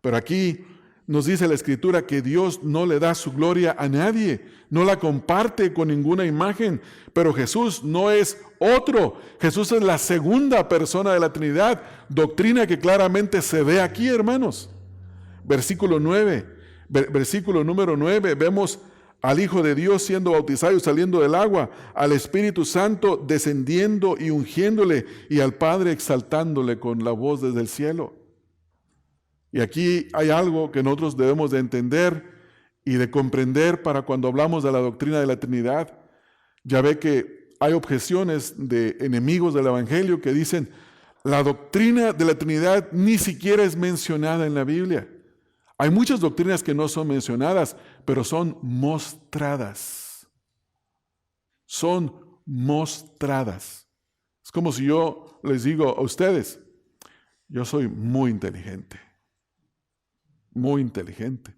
Pero aquí nos dice la Escritura que Dios no le da su gloria a nadie, no la comparte con ninguna imagen, pero Jesús no es otro. Jesús es la segunda persona de la Trinidad, doctrina que claramente se ve aquí, hermanos. Versículo número 9, vemos al Hijo de Dios siendo bautizado y saliendo del agua, al Espíritu Santo descendiendo y ungiéndole, y al Padre exaltándole con la voz desde el cielo. Y aquí hay algo que nosotros debemos de entender y de comprender para cuando hablamos de la doctrina de la Trinidad. Ya ve que hay objeciones de enemigos del Evangelio que dicen, la doctrina de la Trinidad ni siquiera es mencionada en la Biblia. Hay muchas doctrinas que no son mencionadas, pero son mostradas. Son mostradas. Es como si yo les digo a ustedes, yo soy muy inteligente. Muy inteligente.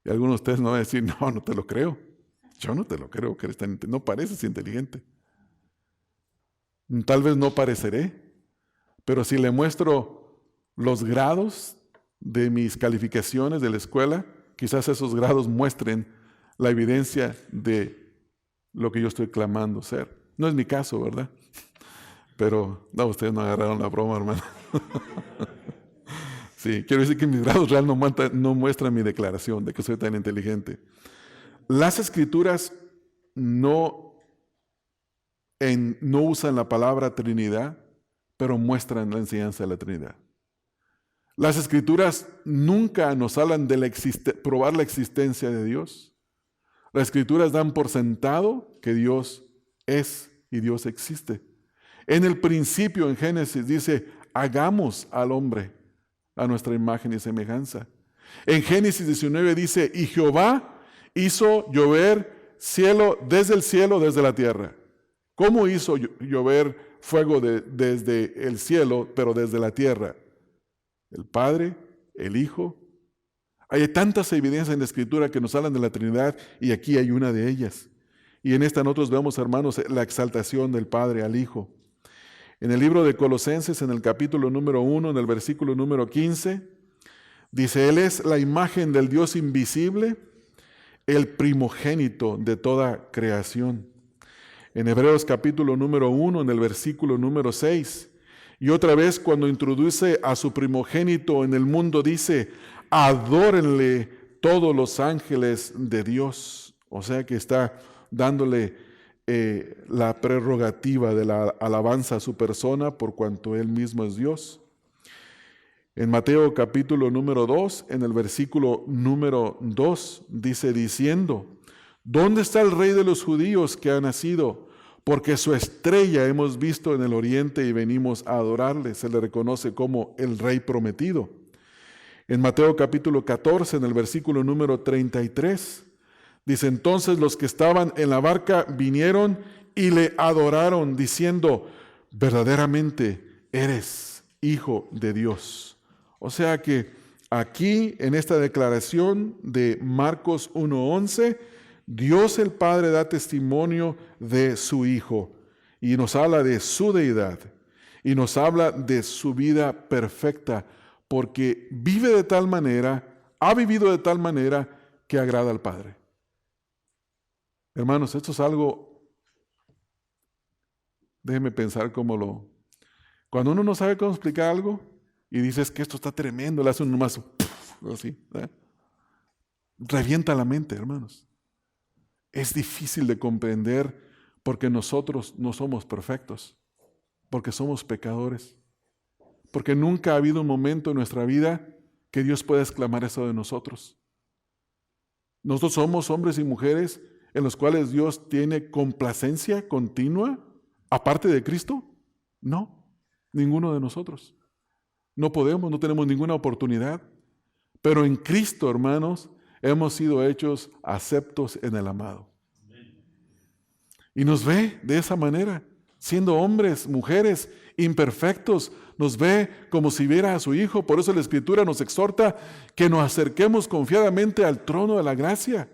Y algunos de ustedes no van a decir, no, no te lo creo. Yo no te lo creo que eres tan inteligente. No pareces inteligente. Tal vez no pareceré, pero si le muestro los grados de mis calificaciones de la escuela, quizás esos grados muestren la evidencia de lo que yo estoy clamando ser. No es mi caso, ¿verdad? Pero no, ustedes no agarraron la broma, hermano. Sí, quiero decir que mis grados reales no muestran mi declaración de que soy tan inteligente. Las Escrituras no usan la palabra Trinidad, pero muestran la enseñanza de la Trinidad. Las Escrituras nunca nos hablan de probar la existencia de Dios. Las Escrituras dan por sentado que Dios es y Dios existe. En el principio, en Génesis, dice, hagamos al hombre a nuestra imagen y semejanza. En Génesis 19 dice, y Jehová hizo llover cielo, desde la tierra. ¿Cómo hizo llover fuego desde el cielo, pero desde la tierra? El Padre, el Hijo. Hay tantas evidencias en la Escritura que nos hablan de la Trinidad y aquí hay una de ellas. Y en esta nosotros vemos, hermanos, la exaltación del Padre al Hijo. En el libro de Colosenses, en el capítulo número 1, en el versículo número 15, dice, Él es la imagen del Dios invisible, el primogénito de toda creación. En Hebreos capítulo número 1, en el versículo número 6, y otra vez cuando introduce a su primogénito en el mundo, dice, adórenle todos los ángeles de Dios. O sea que está dándole la prerrogativa de la alabanza a su persona por cuanto Él mismo es Dios. En Mateo capítulo número 2, en el versículo número 2, dice diciendo, ¿dónde está el rey de los judíos que ha nacido? Porque su estrella hemos visto en el oriente y venimos a adorarle. Se le reconoce como el rey prometido. En Mateo capítulo 14, en el versículo número 33, dice, entonces los que estaban en la barca vinieron y le adoraron, diciendo, verdaderamente eres Hijo de Dios. O sea que aquí, en esta declaración de Marcos 1:11, Dios el Padre da testimonio de su Hijo y nos habla de su deidad y nos habla de su vida perfecta, porque vive de tal manera, ha vivido de tal manera que agrada al Padre. Hermanos, esto es algo, déjenme pensar cuando uno no sabe cómo explicar algo y dices que esto está tremendo, le hace un más así, ¿verdad? Revienta la mente, hermanos. Es difícil de comprender porque nosotros no somos perfectos, porque somos pecadores, porque nunca ha habido un momento en nuestra vida que Dios pueda exclamar eso de nosotros. Nosotros somos hombres y mujeres en los cuales Dios tiene complacencia continua, aparte de Cristo. No, ninguno de nosotros. No podemos, no tenemos ninguna oportunidad. Pero en Cristo, hermanos, hemos sido hechos aceptos en el amado. Y nos ve de esa manera, siendo hombres, mujeres, imperfectos, nos ve como si viera a su Hijo. Por eso la Escritura nos exhorta que nos acerquemos confiadamente al trono de la gracia.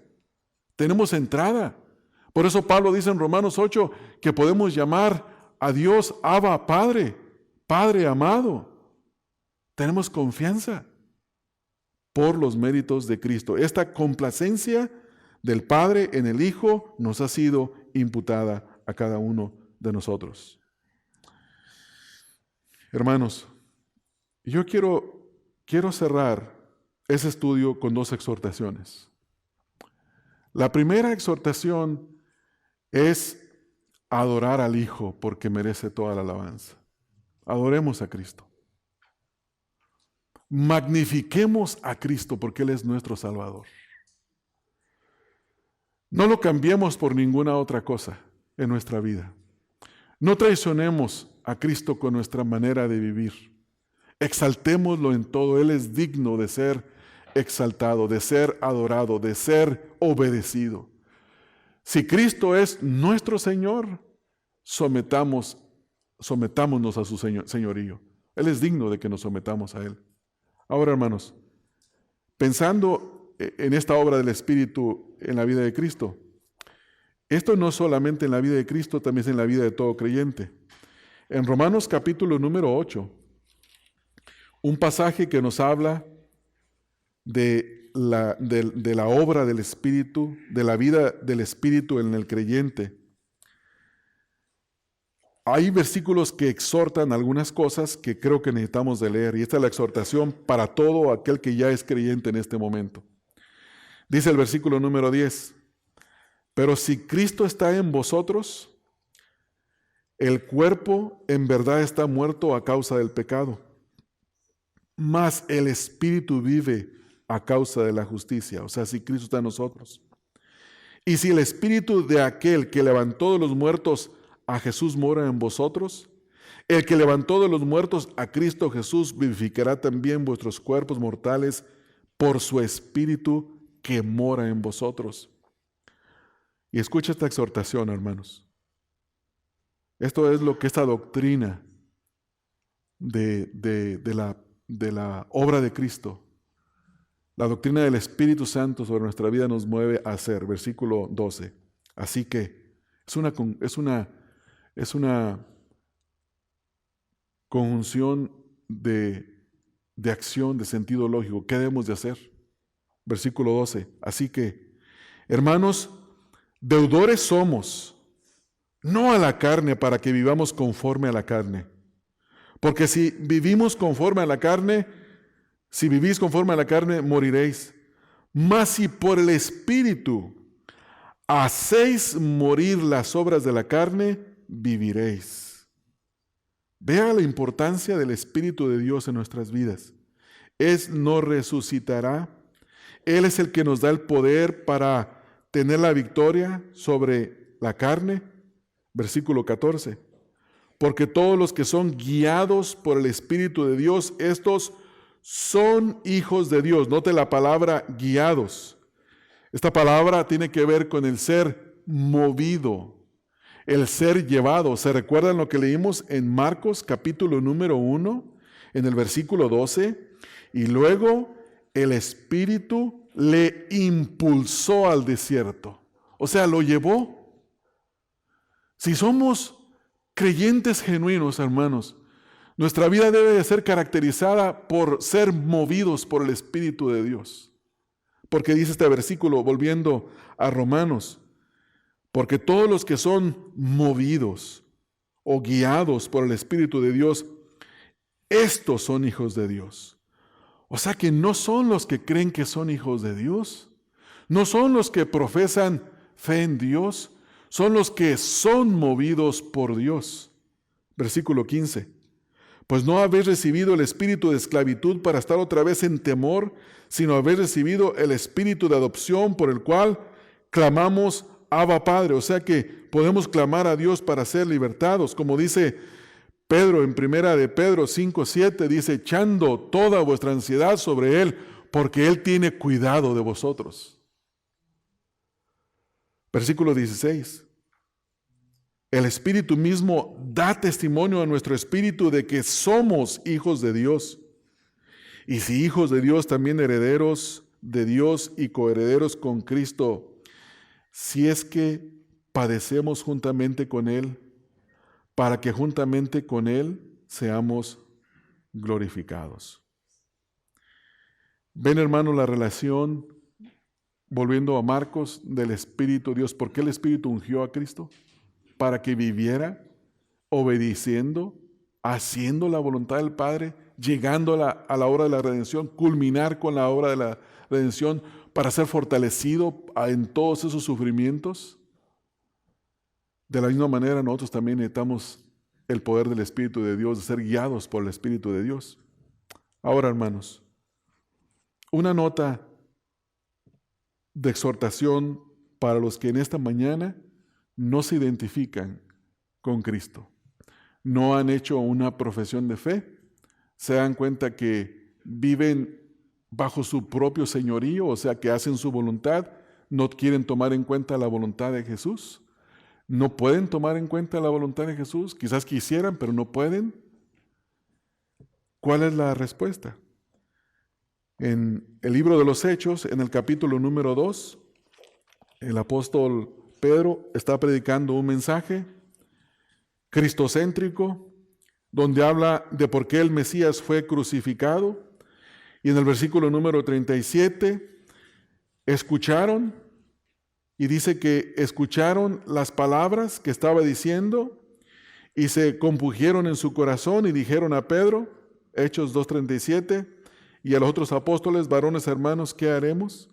Tenemos entrada. Por eso Pablo dice en Romanos 8 que podemos llamar a Dios Abba, Padre, Padre amado. Tenemos confianza por los méritos de Cristo. Esta complacencia del Padre en el Hijo nos ha sido imputada a cada uno de nosotros. Hermanos, yo quiero cerrar ese estudio con dos exhortaciones. La primera exhortación es adorar al Hijo porque merece toda la alabanza. Adoremos a Cristo. Magnifiquemos a Cristo porque Él es nuestro Salvador. No lo cambiemos por ninguna otra cosa en nuestra vida. No traicionemos a Cristo con nuestra manera de vivir. Exaltémoslo en todo. Él es digno de ser exaltado, de ser adorado, de ser obedecido. Si Cristo es nuestro Señor, sometámonos a su señorío. Él es digno de que nos sometamos a Él. Ahora, hermanos, pensando en esta obra del Espíritu en la vida de Cristo? Esto no solamente en la vida de Cristo, también es en la vida de todo creyente. En Romanos capítulo número 8, un pasaje que nos habla de la obra del Espíritu, de la vida del Espíritu en el creyente. Hay versículos que exhortan algunas cosas que creo que necesitamos de leer, y esta es la exhortación para todo aquel que ya es creyente en este momento. Dice el versículo número 10, pero si Cristo está en vosotros, el cuerpo en verdad está muerto a causa del pecado, mas el Espíritu vive a causa de la justicia. O sea, si Cristo está en nosotros. Y si el Espíritu de aquel que levantó de los muertos a Jesús mora en vosotros, el que levantó de los muertos a Cristo Jesús vivificará también vuestros cuerpos mortales por su Espíritu que mora en vosotros. Y escucha esta exhortación, hermanos. Esto es lo que esta doctrina de la obra de Cristo, la doctrina del Espíritu Santo sobre nuestra vida nos mueve a hacer. Versículo 12. Así que es una conjunción de acción, de sentido lógico. ¿Qué debemos de hacer? Versículo 12. Así que, hermanos, deudores somos, no a la carne, para que vivamos conforme a la carne. Porque si vivimos conforme a la carne, si vivís conforme a la carne, moriréis. Mas si por el Espíritu hacéis morir las obras de la carne, viviréis. Vea la importancia del Espíritu de Dios en nuestras vidas. Él nos resucitará. Él es el que nos da el poder para tener la victoria sobre la carne. Versículo 14. Porque todos los que son guiados por el Espíritu de Dios, estos son hijos de Dios. Note la palabra guiados. Esta palabra tiene que ver con el ser movido, el ser llevado. ¿Se recuerdan lo que leímos en Marcos capítulo número 1, en el versículo 12? Y luego el Espíritu le impulsó al desierto. O sea, lo llevó. Si somos creyentes genuinos, hermanos, nuestra vida debe de ser caracterizada por ser movidos por el Espíritu de Dios. Porque dice este versículo, volviendo a Romanos, porque todos los que son movidos o guiados por el Espíritu de Dios, estos son hijos de Dios. O sea que no son los que creen que son hijos de Dios, no son los que profesan fe en Dios, son los que son movidos por Dios. Versículo 15. Pues no habéis recibido el espíritu de esclavitud para estar otra vez en temor, sino habéis recibido el espíritu de adopción por el cual clamamos Abba Padre. O sea que podemos clamar a Dios para ser libertados. Como dice Pedro en primera de Pedro 5:7, dice, echando toda vuestra ansiedad sobre Él, porque Él tiene cuidado de vosotros. Versículo 16. El Espíritu mismo da testimonio a nuestro espíritu de que somos hijos de Dios. Y si hijos de Dios, también herederos de Dios y coherederos con Cristo, si es que padecemos juntamente con Él, para que juntamente con Él seamos glorificados. Ven, hermanos, la relación, volviendo a Marcos, del Espíritu de Dios. ¿Por qué el Espíritu ungió a Cristo? Para que viviera obedeciendo, haciendo la voluntad del Padre, llegando a la hora de la redención, culminar con la obra de la redención para ser fortalecido en todos esos sufrimientos. De la misma manera, nosotros también necesitamos el poder del Espíritu de Dios, de ser guiados por el Espíritu de Dios. Ahora, hermanos, una nota de exhortación para los que en esta mañana no se identifican con Cristo, no han hecho una profesión de fe, se dan cuenta que viven bajo su propio señorío, o sea que hacen su voluntad, no quieren tomar en cuenta la voluntad de Jesús, no pueden tomar en cuenta la voluntad de Jesús, quizás quisieran, pero no pueden. ¿Cuál es la respuesta? En el libro de los Hechos, en el capítulo número 2, el apóstol Pedro está predicando un mensaje cristocéntrico, donde habla de por qué el Mesías fue crucificado. Y en el versículo número 37, escucharon, y dice que escucharon las palabras que estaba diciendo, y se compungieron en su corazón y dijeron a Pedro, Hechos 2:37, y a los otros apóstoles, varones hermanos, ¿qué haremos?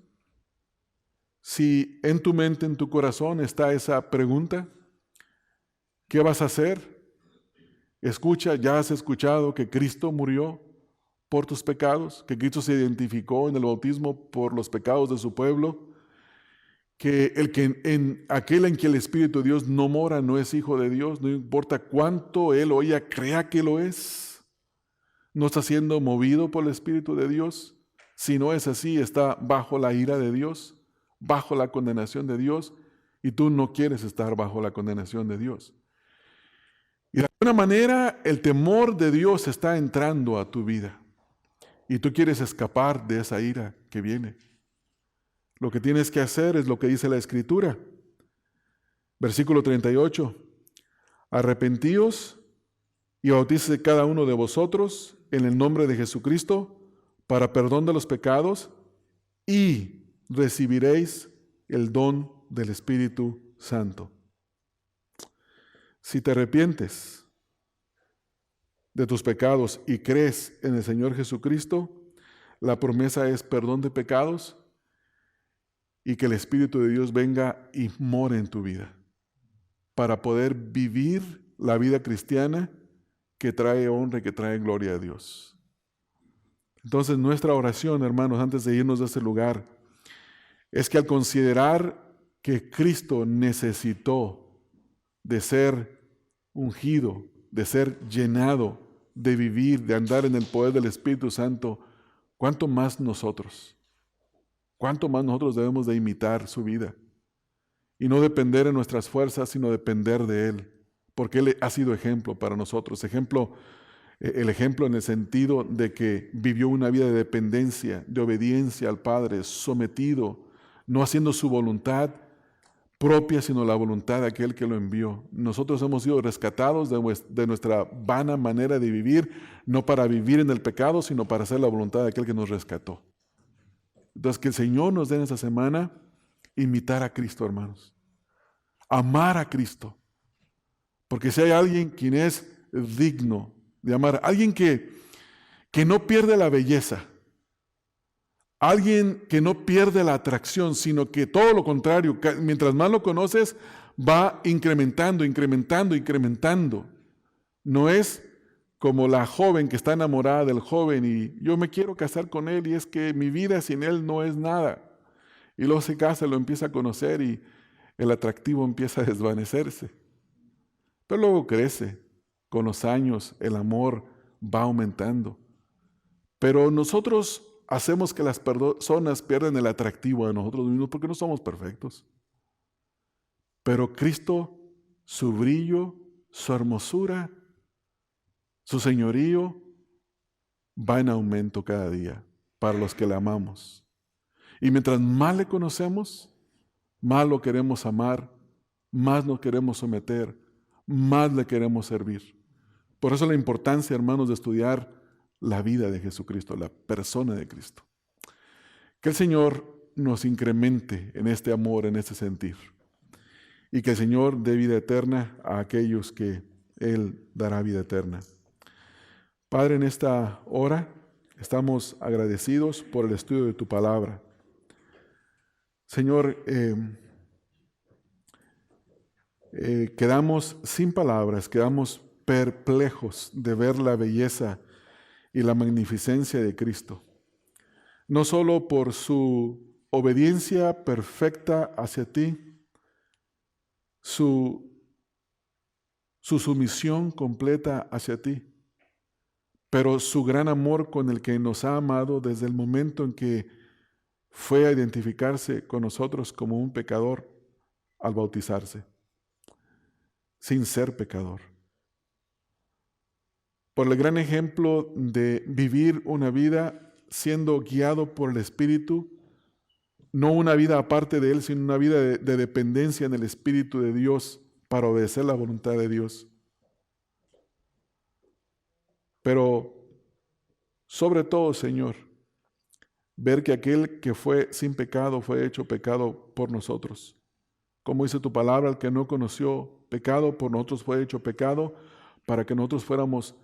Si en tu mente, en tu corazón está esa pregunta, ¿qué vas a hacer? Escucha, ya has escuchado que Cristo murió por tus pecados, que Cristo se identificó en el bautismo por los pecados de su pueblo, que aquel en que el Espíritu de Dios no mora no es hijo de Dios, no importa cuánto él o ella crea que lo es, no está siendo movido por el Espíritu de Dios. Si no es así, está bajo la ira de Dios, bajo la condenación de Dios, y tú no quieres estar bajo la condenación de Dios. Y de alguna manera el temor de Dios está entrando a tu vida y tú quieres escapar de esa ira que viene. Lo que tienes que hacer es lo que dice la Escritura. Versículo 38. Arrepentíos y bautícese cada uno de vosotros en el nombre de Jesucristo para perdón de los pecados y recibiréis el don del Espíritu Santo. Si te arrepientes de tus pecados y crees en el Señor Jesucristo, la promesa es perdón de pecados y que el Espíritu de Dios venga y more en tu vida para poder vivir la vida cristiana que trae honra y que trae gloria a Dios. Entonces nuestra oración, hermanos, antes de irnos de este lugar, es que al considerar que Cristo necesitó de ser ungido, de ser llenado, de vivir, de andar en el poder del Espíritu Santo, ¿cuánto más nosotros? ¿Cuánto más nosotros debemos de imitar su vida? Y no depender de nuestras fuerzas, sino depender de Él, porque Él ha sido ejemplo para nosotros. El ejemplo en el sentido de que vivió una vida de dependencia, de obediencia al Padre, sometido, no haciendo su voluntad propia, sino la voluntad de aquel que lo envió. Nosotros hemos sido rescatados de nuestra vana manera de vivir, no para vivir en el pecado, sino para hacer la voluntad de aquel que nos rescató. Entonces, que el Señor nos dé en esta semana imitar a Cristo, hermanos. Amar a Cristo. Porque si hay alguien quien es digno de amar, alguien que no pierde la belleza, alguien que no pierde la atracción, sino que todo lo contrario, mientras más lo conoces, va incrementando, incrementando, incrementando. No es como la joven que está enamorada del joven y yo me quiero casar con él y es que mi vida sin él no es nada. Y luego se casa, lo empieza a conocer y el atractivo empieza a desvanecerse. Pero luego crece, con los años el amor va aumentando. Pero nosotros hacemos que las personas pierdan el atractivo de nosotros mismos porque no somos perfectos. Pero Cristo, su brillo, su hermosura, su señorío, va en aumento cada día para los que le amamos. Y mientras más le conocemos, más lo queremos amar, más nos queremos someter, más le queremos servir. Por eso la importancia, hermanos, de estudiar la vida de Jesucristo, la persona de Cristo. Que el Señor nos incremente en este amor, en este sentir. Y que el Señor dé vida eterna a aquellos que Él dará vida eterna. Padre, en esta hora estamos agradecidos por el estudio de tu palabra. Señor, quedamos sin palabras, quedamos perplejos de ver la belleza y la magnificencia de Cristo. No solo por su obediencia perfecta hacia ti, su sumisión completa hacia ti, pero su gran amor con el que nos ha amado desde el momento en que fue a identificarse con nosotros como un pecador al bautizarse, sin ser pecador. Por el gran ejemplo de vivir una vida siendo guiado por el Espíritu, no una vida aparte de Él, sino una vida de dependencia en el Espíritu de Dios para obedecer la voluntad de Dios. Pero sobre todo, Señor, ver que aquel que fue sin pecado fue hecho pecado por nosotros. Como dice tu palabra, el que no conoció pecado por nosotros fue hecho pecado para que nosotros fuéramos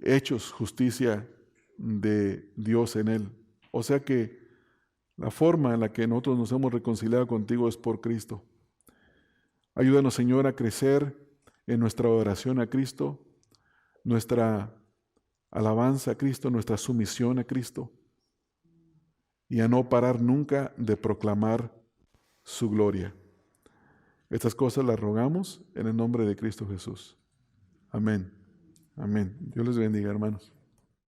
hechos justicia de Dios en Él. O sea que la forma en la que nosotros nos hemos reconciliado contigo es por Cristo. Ayúdanos, Señor, a crecer en nuestra adoración a Cristo, nuestra alabanza a Cristo, nuestra sumisión a Cristo, y a no parar nunca de proclamar su gloria. Estas cosas las rogamos en el nombre de Cristo Jesús. Amén. Amén. Dios les bendiga, hermanos.